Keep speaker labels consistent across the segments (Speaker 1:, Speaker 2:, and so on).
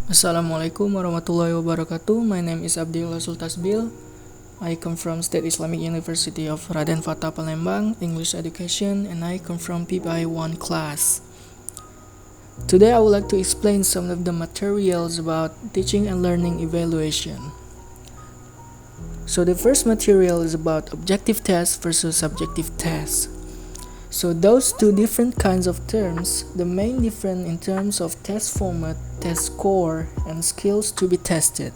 Speaker 1: Assalamualaikum warahmatullahi wabarakatuh. My name is Abdi Ichlasul Tasbiel. I come from State Islamic University of Raden Fatah Palembang, English Education, and I come from PBI 1 class. Today I would like to explain some of the materials about teaching and learning evaluation. So the first material is about objective tests versus subjective tests. So those two different kinds of terms, the main difference in terms of test format, test score, and skills to be tested.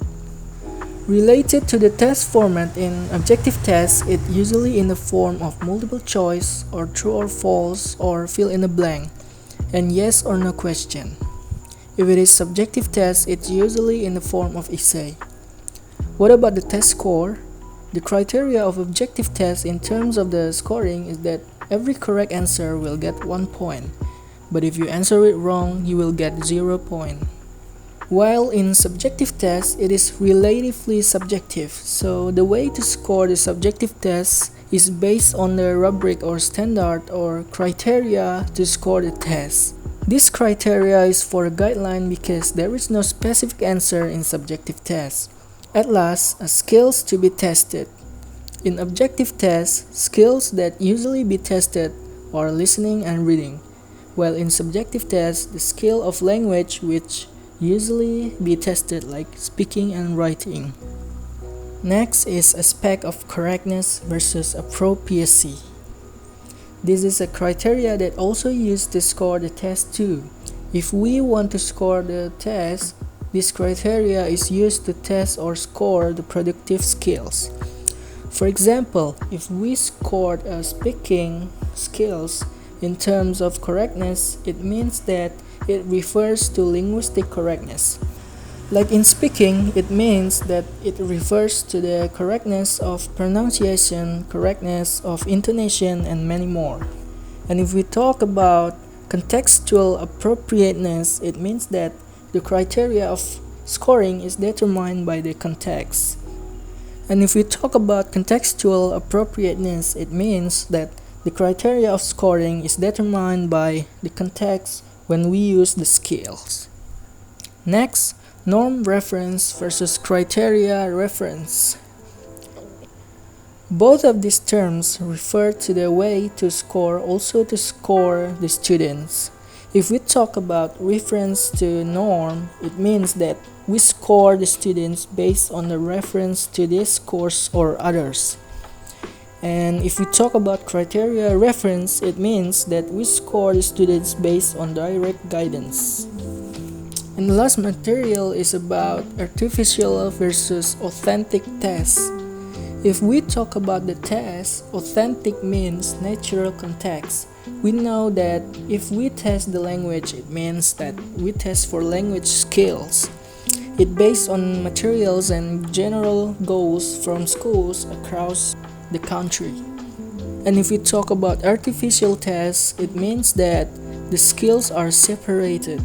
Speaker 1: Related to the test format in objective tests, it usually in the form of multiple choice or true or false or fill in the blank and yes or no question. If it is subjective test, it's usually in the form of essay. What about the test score? The criteria of objective test in terms of the scoring is that every correct answer will get 1 point, but if you answer it wrong, you will get 0 point. While in subjective test, it is relatively subjective, so the way to score the subjective test is based on the rubric or standard or criteria to score the test. This criteria is for a guideline because there is no specific answer in subjective test. At last, skills to be tested. In objective tests, skills that usually be tested are listening and reading, while in subjective tests, the skill of language which usually be tested like speaking and writing. Next is aspect of correctness versus appropriacy. This is a criteria that also used to score the test too. If we want to score the test, this criteria is used to test or score the productive skills. For example, if we scored speaking skills in terms of correctness, it means that it refers to linguistic correctness. Like in speaking, it means that it refers to the correctness of pronunciation, correctness of intonation, and many more. And if we talk about contextual appropriateness, it means that the criteria of scoring is determined by the context. And if we talk about contextual appropriateness, it means that the criteria of scoring is determined by the context when we use the skills. Next, norm reference versus criteria reference. Both of these terms refer to the way to score, also to score the students. If we talk about reference to norm, it means that we score the students based on the reference to this course or others. And if we talk about criteria reference, it means that we score the students based on direct guidance. And the last material is about artificial versus authentic tests. If we talk about the test, authentic means natural context. We know that if we test the language, it means that we test for language skills. It based on materials and general goals from schools across the country. And if we talk about artificial tests, it means that the skills are separated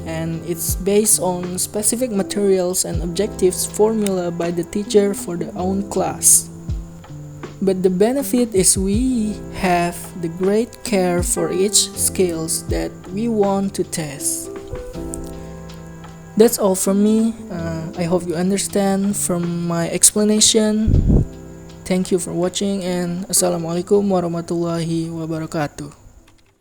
Speaker 1: and it's based on specific materials and objectives formula by the teacher for their own class. But the benefit is we have the great care for each skills that we want to test. That's all from me. I hope you understand from my explanation. Thank you for watching and Assalamualaikum warahmatullahi wabarakatuh.